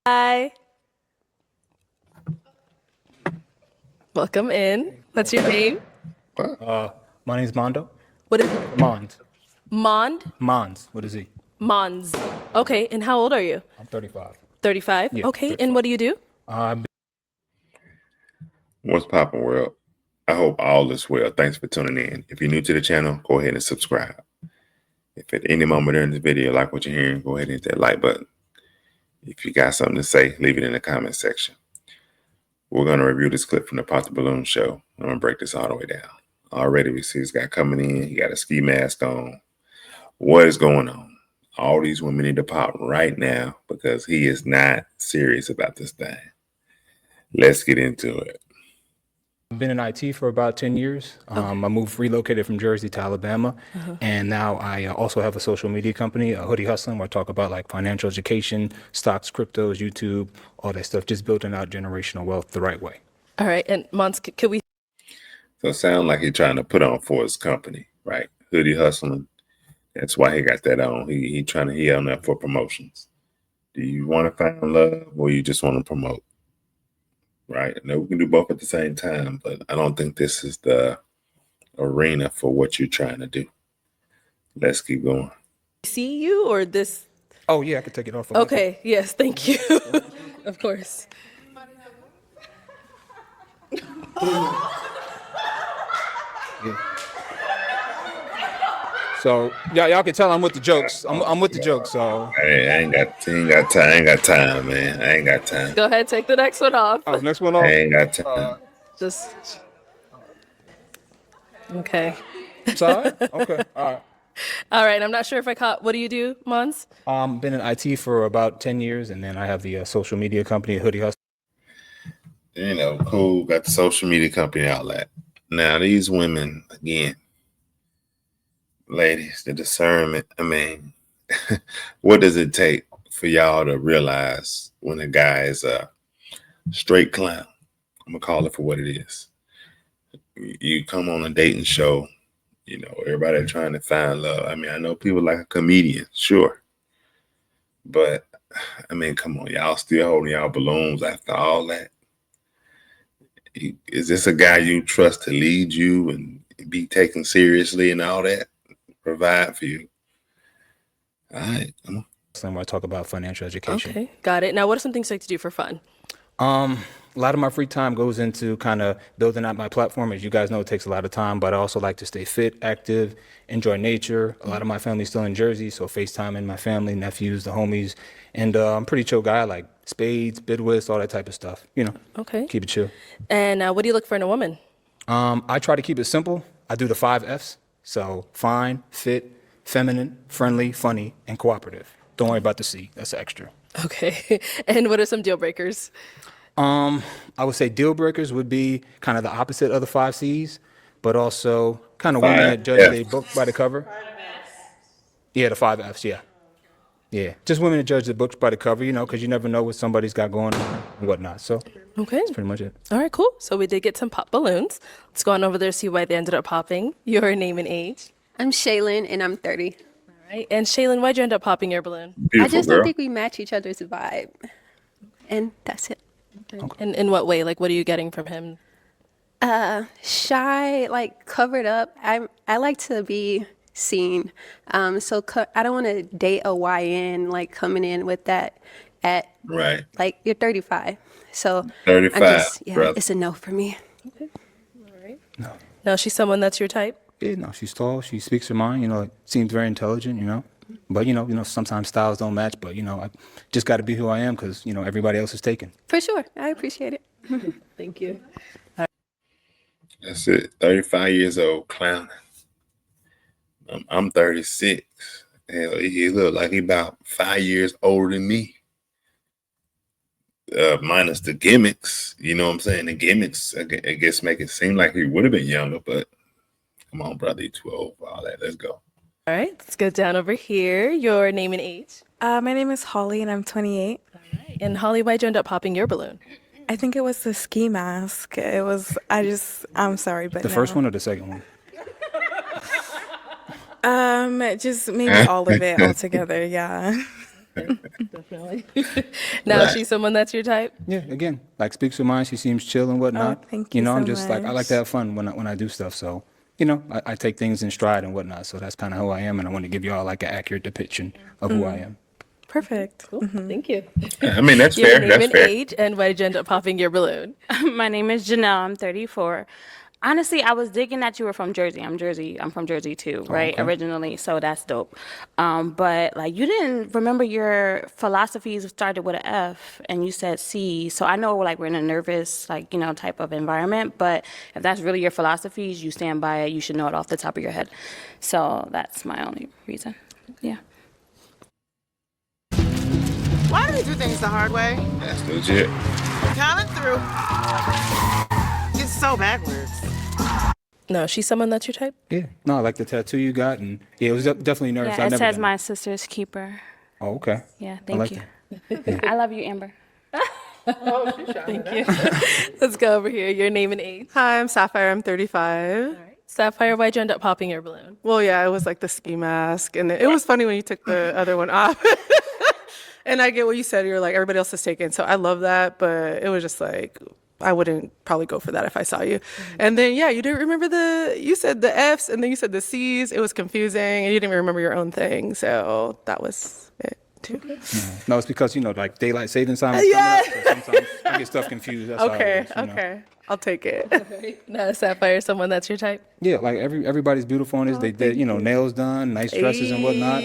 Hi. Welcome in. What's your name? My name's Mondo. What is Mons. Mond? Mons. What is he? Mons. Okay, and how old are you? I'm 35. 35. Yeah, Okay, and 35. what do you do? I've What's poppin', world? I hope all is well. Thanks for tuning in. If you're new to the channel, go ahead and subscribe. If at any moment during this video you like what you're hearing, go ahead and hit that like button. If you got something to say, leave it in the comment section. We're going to review this clip from the Pop the Balloon show. I'm going to break this all the way down. Already we see this guy coming in. He got a ski mask on. What is going on? All these women need to pop right now because he is not serious about this thing. Let's get into it. been in IT for about 10 years. Relocated from Jersey to Alabama. And now I also have a social media company, Hoodie Hustling, where I talk about like financial education, stocks, cryptos, YouTube, all that stuff, just building out generational wealth the right way. All right, and Mons, could we? So it sounds like he's trying to put on for his company, right? Hoodie Hustling. That's why he got that on. He on that for promotions. Do you want to find love or you just want to promote? Right? No, we can do both at the same time, but I don't think this is the arena for what you're trying to do. Let's keep going. See you or this? Oh, yeah, I could take it off. Okay, yes, thank you. Of course. So y'all can tell I'm with the jokes. I'm with the jokes. So I ain't got time. I ain't got time, man. I ain't got time. Go ahead, take the next one off. next one off. I ain't got time. Just. Okay. Sorry. Okay. All right. All right, I'm not sure if I caught. What do you do, Mons? Been in IT for about 10 years, and then I have the social media company, Hoodie Hustle. You know, cool. Got the social media company outlet. Now these women, again, ladies, the discernment. I mean, what does it take for y'all to realize when a guy is a straight clown? I'm gonna call it for what it is. You come on a dating show, you know, everybody trying to find love. I mean, I know people like a comedian, sure. But I mean, come on, y'all still holding y'all balloons after all that. Is this a guy you trust to lead you and be taken seriously and all that? Provide for you. All right. Come on. Where I talk about financial education. Okay, got it. Now, what are some things you like to do for fun? A lot of my free time goes into kind of building out my platform. As you guys know, it takes a lot of time, but I also like to stay fit, active, enjoy nature. A lot of my family's still in Jersey, so FaceTiming my family, nephews, the homies. And I'm a pretty chill guy. I like spades, bid whist, all that type of stuff. You know, Okay. keep it chill. And what do you look for in a woman? I try to keep it simple. I do the 5 Fs. So fine, fit, feminine, friendly, funny, and cooperative. Don't worry about the C. That's extra. Okay. And what are some deal breakers? I would say deal breakers would be kind of the opposite of the 5 Cs, but also kind of women that judge their book by the cover. Yeah, the 5 Fs, yeah. Yeah, just women that judge the books by the cover, you know, because you never know what somebody's got going on and whatnot. So Okay. that's pretty much it. All right, cool. So we did get some pop balloons. Let's go on over there, see why they ended up popping. Your name and age. I'm Shaylin and I'm 30. All right. And Shaylin, why'd you end up popping your balloon? Beautiful I just girl. don't think we match each other's vibe. And that's it. And in what way? Like, what are you getting from him? Shy, like covered up. I like to be seen. I don't want to date a YN like coming in with that at Right. like you're 35. So 35, yeah, brother. it's a no for me. No, she's someone that's your type. Yeah, no, she's tall. She speaks her mind. You know, seems very intelligent. You know, but you know, sometimes styles don't match. But you know, I just got to be who I am because you know everybody else is taken. For sure. I appreciate it. Thank you. That's it. 35 years old, clowning. I'm 36. Hell, he look like he about 5 years older than me. Minus the gimmicks, you know what I'm saying? The gimmicks, I guess, make it seem like he would have been younger, but come on, brother, you're too old for all that. Let's go. All right, let's go down over here. Your name and age. My name is Holly and I'm 28. And Holly, why'd you end up popping your balloon? I think it was the ski mask. I'm sorry, but The first one or the second one? Just maybe all of it all together, yeah. Definitely. Now, is she someone that's your type? Yeah, again, like speaks her mind. She seems chill and whatnot. thank You you know, I'm so just like I like to much. have fun when I do stuff. So, you know, I take things in stride and whatnot. So that's kind of who I am, and I want to give you all like an accurate depiction of who I am. Perfect. Cool. Thank you. I mean, that's Your fair. name That's and fair. age, and why did you end up popping your balloon? My name is Janelle. I'm 34. Honestly, I was digging that you were from Jersey. I'm from Jersey too, right? okay. Originally, so that's dope. But like, you didn't remember your philosophies started with an F, and you said C. So I know like we're in a nervous, like type of environment. But if that's really your philosophies, you stand by it. You should know it off the top of your head. So that's my only reason. Yeah. Why do we do things the hard way? That's legit. Coming through. It's so backwards. No, she's someone that's your type? Yeah. No, I like the tattoo you got, and yeah, it was definitely nervous. Yeah, I've it never says done my sister's keeper. Oh, okay. Yeah, I thank like you. that. I love you, Amber. Thank you. Let's go over here. Your name and age. Hi, I'm Sapphire. I'm 35. Sapphire, why'd you end up popping your balloon? Well, yeah, it was like the ski mask. And it was funny when you took the other one off. And I get what you said. You're like, everybody else is taken. So I love that. But it was just like, I wouldn't probably go for that if I saw you. And then, yeah, you didn't remember you said the F's and then you said the C's. It was confusing. And you didn't even remember your own thing. So that was it, too. No, it's because, like daylight savings time is Yeah. coming up, so sometimes I get stuff confused. That's all it Okay, is, you know. okay. I'll take it. Now, is Sapphire someone that's your type? Yeah, like everybody's beautiful on this. They nails done, nice dresses and whatnot,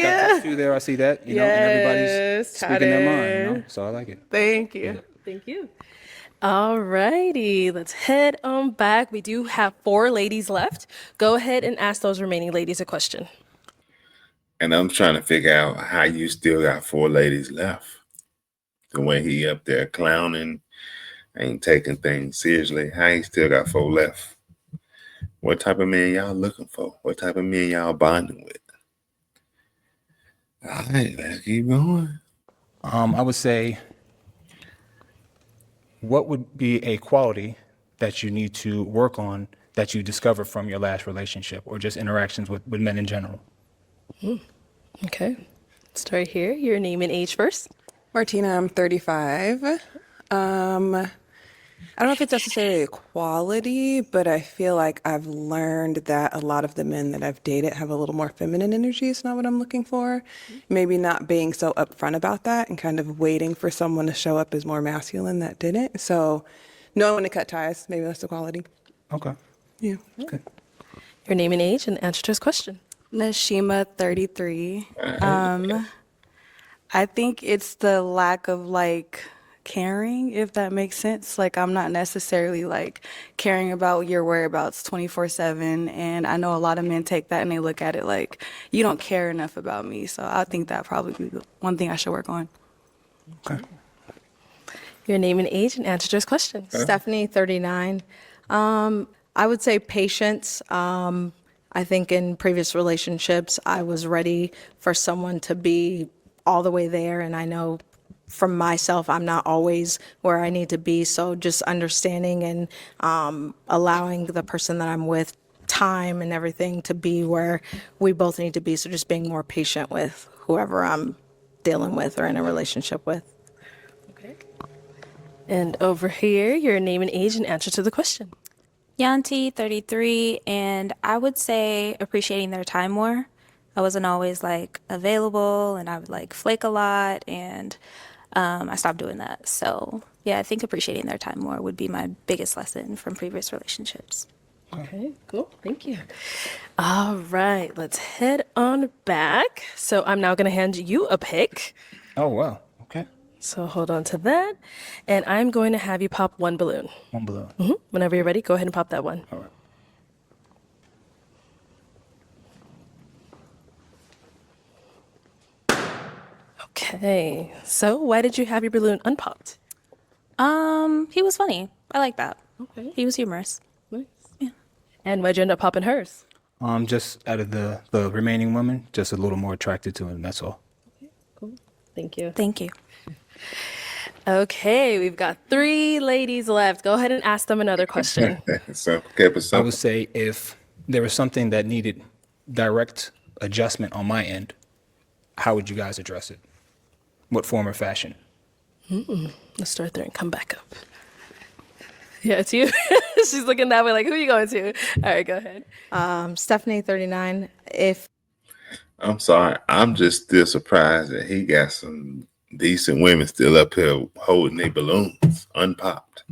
Got a few there, I see that, and everybody's Yes, speaking their mind, tatted. So I like it. Thank you. Thank you. All righty, let's head on back. We do have 4 ladies left. Go ahead and ask those remaining ladies a question. And I'm trying to figure out how you still got 4 ladies left. The way he up there clowning, ain't taking things seriously. How he still got 4 left? What type of man y'all looking for? What type of men y'all bonding with? All right, let's keep going. I would say, what would be a quality that you need to work on that you discovered from your last relationship or just interactions with men in general? Okay, start here. Your name and age first. Martina, I'm 35. I don't know if it's necessarily a quality, but I feel like I've learned that a lot of the men that I've dated have a little more feminine energy. It's not what I'm looking for. Maybe not being so upfront about that and kind of waiting for someone to show up as more masculine that didn't. So knowing when to cut ties, maybe that's the quality. Okay. Yeah. Okay. Your name and age and answer to his question. Nashima, 33. I think it's the lack of caring, if that makes sense. Like, I'm not necessarily caring about your whereabouts 24/7. And I know a lot of men take that and they look at it like, you don't care enough about me. So I think that probably be the one thing I should work on. Okay. Your name and age and answer to his question. Stephanie, 39. I would say patience. I think in previous relationships, I was ready for someone to be all the way there. And I know from myself, I'm not always where I need to be. So just understanding and allowing the person that I'm with time and everything to be where we both need to be. So just being more patient with whoever I'm dealing with or in a relationship with. Okay. And over here, your name and age and answer to the question. Yanti, 33, and I would say appreciating their time more. I wasn't always available, and I would flake a lot, and I stopped doing that. So yeah, I think appreciating their time more would be my biggest lesson from previous relationships. Okay, cool. Thank you. All right, let's head on back. So I'm now going to hand you a pick. Oh, wow. Okay. So hold on to that. And I'm going to have you pop one balloon. One balloon. Whenever you're ready, go ahead and pop that one. All right. Okay. So why did you have your balloon unpopped? He was funny. I like that. Okay. He was humorous. Nice. Yeah. And why'd you end up popping hers? Just out of the remaining women, just a little more attracted to him. That's all. Cool. Thank you. Thank you. Okay, we've got 3 ladies left. Go ahead and ask them another question. So, okay, but I so would say if there was something that needed direct adjustment on my end, how would you guys address it? What form or fashion? Let's start there and come back up. Yeah, it's you. She's looking that way like, who are you going to? All right, go ahead. Stephanie, 39. If I'm sorry. I'm just still surprised that he got some decent women still up here holding their balloons unpopped.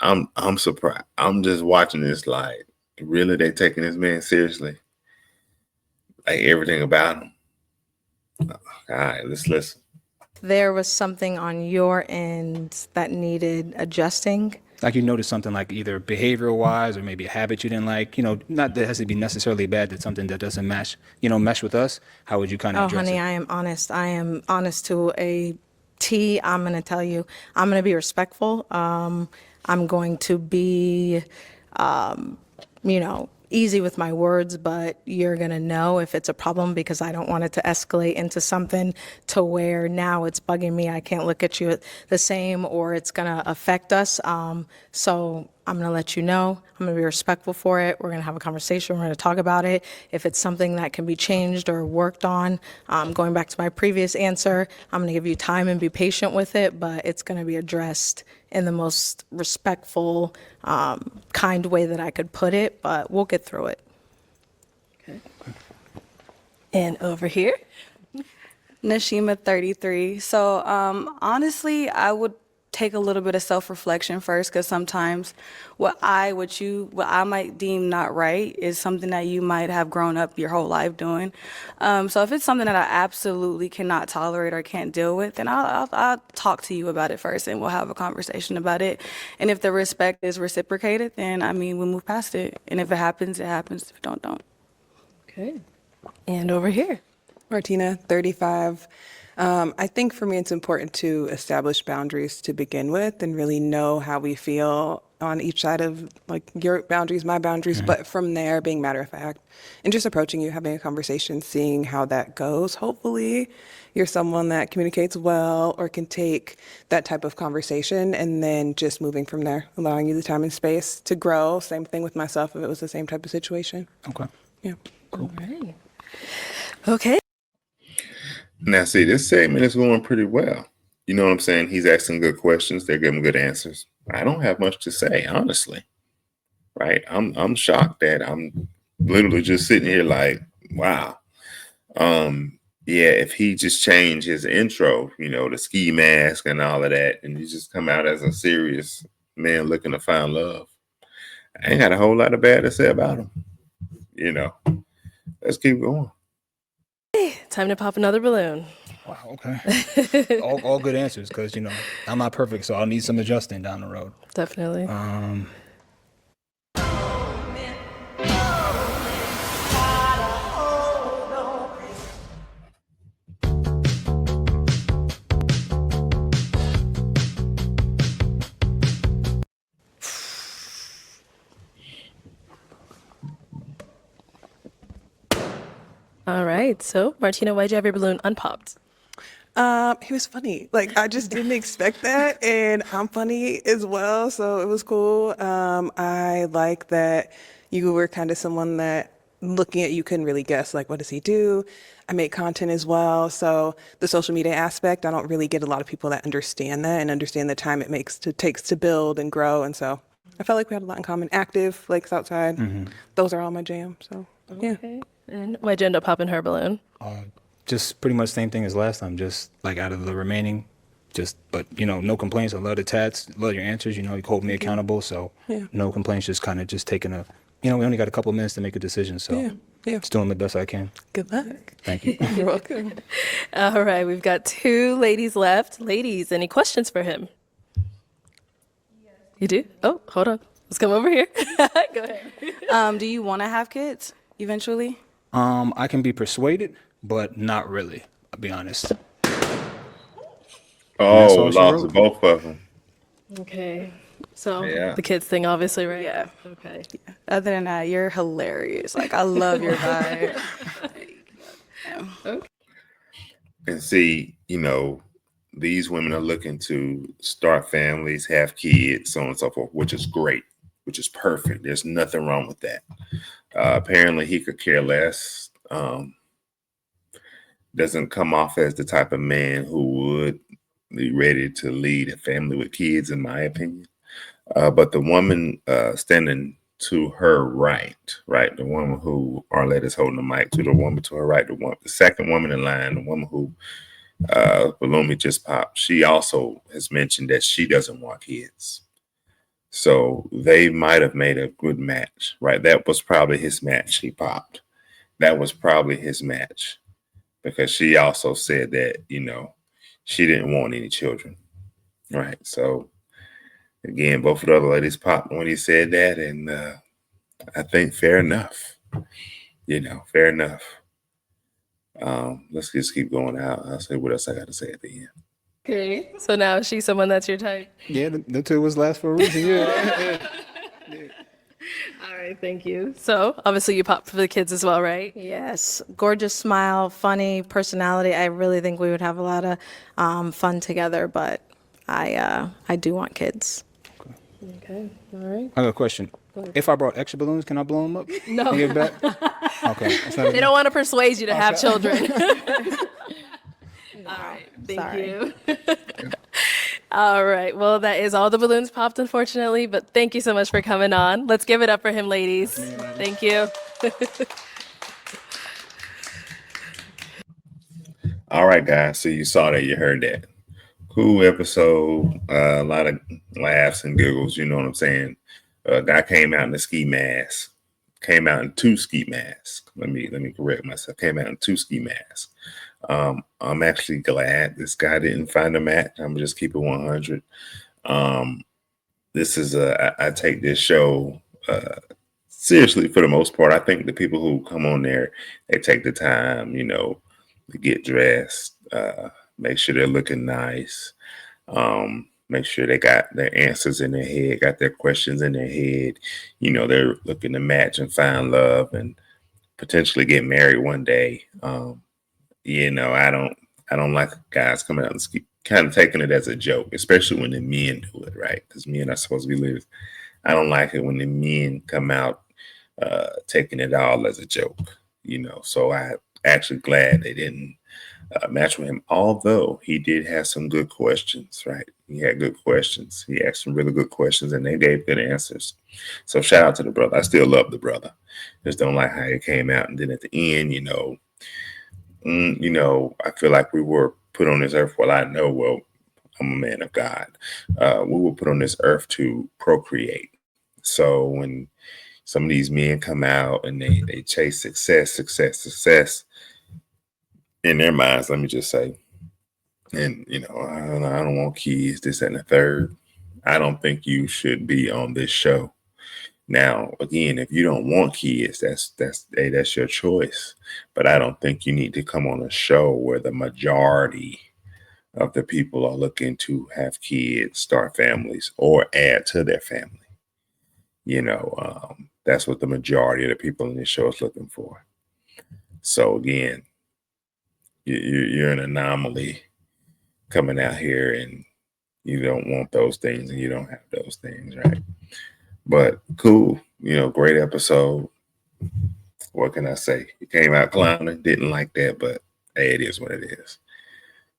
I'm surprised. I'm just watching this like, really, they taking this man seriously? Like everything about him. All right, let's listen. there was something on your end that needed adjusting, Like you noticed something like either behavioral wise or maybe a habit you didn't like, not that it has to be necessarily bad, that's something that doesn't mesh with us. How would you kind of oh, address honey, it? I am honest. I am honest to a T. I'm going to tell you, I'm going to be respectful. I'm going to be, easy with my words, but you're going to know if it's a problem because I don't want it to escalate into something to where now it's bugging me. I can't look at you the same or it's going to affect us. So I'm going to let you know. I'm going to be respectful for it. We're going to have a conversation. We're going to talk about it. If it's something that can be changed or worked on, going back to my previous answer, I'm going to give you time and be patient with it, but it's going to be addressed in the most respectful, kind way that I could put it, but we'll get through it. And over here. Nashima, 33. So honestly, I would take a little bit of self-reflection first, because sometimes what I might deem not right is something that you might have grown up your whole life doing. So if it's something that I absolutely cannot tolerate or can't deal with, then I'll talk to you about it first, and we'll have a conversation about it. And if the respect is reciprocated, then we'll move past it. And if it happens, it happens. If it don't. Okay. And over here. Martina, 35. I think for me, it's important to establish boundaries to begin with and really know how we feel on each side of like your boundaries, my boundaries, but from there being matter of fact and just approaching you, having a conversation, seeing how that goes. Hopefully you're someone that communicates well or can take that type of conversation and then just moving from there, allowing you the time and space to grow. Same thing with myself if it was the same type of situation. Okay. Yeah. All right. Okay. Now, see, this segment is going pretty well. You know what I'm saying? He's asking good questions. They're giving good answers. I don't have much to say, honestly. Right? I'm shocked that I'm literally just sitting here like, wow. Yeah, if he just changed his intro, the ski mask and all of that, and you just come out as a serious man looking to find love, I ain't got a whole lot of bad to say about him. Let's keep going. Time to pop another balloon. Wow, okay. all good answers because, I'm not perfect, so I'll need some adjusting down the road. Definitely. All right. So, Martina, why'd you have your balloon unpopped? He was funny. Like I just didn't expect that, and I'm funny as well, so it was cool. I like that you were kind of someone that looking at you couldn't really guess like what does he do. I make content as well, so the social media aspect, I don't really get a lot of people that understand that and understand the time takes to build and grow, and so I felt like we had a lot in common. Active, lakes outside, those are all my jam. So yeah. Okay. And why'd you end up popping her balloon? Just pretty much same thing as last time. Just like out of the remaining, but no complaints. I love the tats, love your answers. You hold me accountable, so no complaints. Just kind of taking we only got a couple minutes to make a decision, so just doing the best I can. Good luck. Thank you. You're welcome. All right. We've got 2 ladies left. Ladies, any questions for him? You do? Oh, hold on. Let's come over here. Go ahead. Do you want to have kids eventually? I can be persuaded, but not really. I'll be honest. Oh, all she lost wrote. both of them. Okay. So, Yeah. the kids thing, obviously, right? Yeah. Okay. Other than that, you're hilarious. Like, I love your vibe. And see, these women are looking to start families, have kids, so on and so forth, which is great, which is perfect. There's nothing wrong with that. Apparently, he could care less. doesn't come off as the type of man who would be ready to lead a family with kids, in my opinion. But the woman standing to her right, the woman who Arlette is holding the mic to, the woman to her right, the second woman in line, the woman who Balloon just popped, she also has mentioned that she doesn't want kids. So they might have made a good match, right? That was probably his match he popped. That was probably his match, because she also said that, she didn't want any children, right? So again, both of the other ladies popped when he said that, and I think fair enough, fair enough. Let's just keep going out. I'll say what else I got to say at the end. Okay. So now is she someone that's your type? Yeah, the two was last for a reason. Yeah. All right, thank you. So obviously you popped for the kids as well, right? Yes, gorgeous smile, funny personality. I really think we would have a lot of fun together, but I do want kids. Okay, all right. I got a question. If I brought extra balloons, can I blow them up? No. And give back? Okay. That's not They don't want to persuade you to have children. All right, thank Sorry. you. All right, well, that is all the balloons popped, unfortunately, but thank you so much for coming on. Let's give it up for him, ladies. Thank you. All right, guys. So you saw that, you heard that. Cool episode. A lot of laughs and giggles. You know what I'm saying? Guy came out in a ski mask. Came out in 2 ski masks. Let me correct myself. Came out in 2 ski masks. I'm actually glad this guy didn't find a match. I'm gonna just keep it 100. This is I take this show seriously for the most part. I think the people who come on there, they take the time, to get dressed, make sure they're looking nice, make sure they got their answers in their head, got their questions in their head. They're looking to match and find love and potentially get married one day. I don't like guys coming out and kind of taking it as a joke, especially when the men do it, right? Because men are supposed to be leaders. I don't like it when the men come out taking it all as a joke, So I actually glad they didn't match with him, although he did have some good questions, right? He had good questions. He asked some really good questions, and they gave good answers. So shout out to the brother. I still love the brother. Just don't like how he came out, and then at the end, I feel like we were put on this earth. Well, I'm a man of God. We were put on this earth to procreate. So when some of these men come out and they chase success in their minds, let me just say, and I don't want kids, this and the third. I don't think you should be on this show. Now, again, if you don't want kids, that's your choice. But I don't think you need to come on a show where the majority of the people are looking to have kids, start families, or add to their family. That's what the majority of the people in this show is looking for. So again, you're an anomaly coming out here, and you don't want those things, and you don't have those things, right? But cool, great episode. What can I say? He came out clowning, didn't like that, but hey, it is what it is.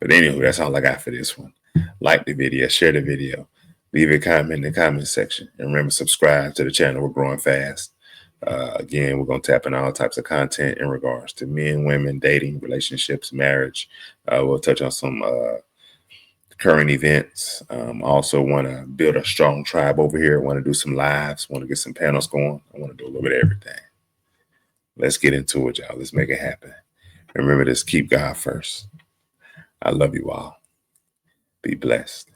But anyway, that's all I got for this one. Like the video, share the video, leave a comment in the comment section, and remember, subscribe to the channel. We're growing fast. Again, we're going to tap in all types of content in regards to men, women, dating, relationships, marriage. We'll touch on some current events. Also want to build a strong tribe over here. Want to do some lives. Want to get some panels going. I want to do a little bit of everything. Let's get into it, y'all. Let's make it happen. Remember this, keep God first. I love you all. Be blessed.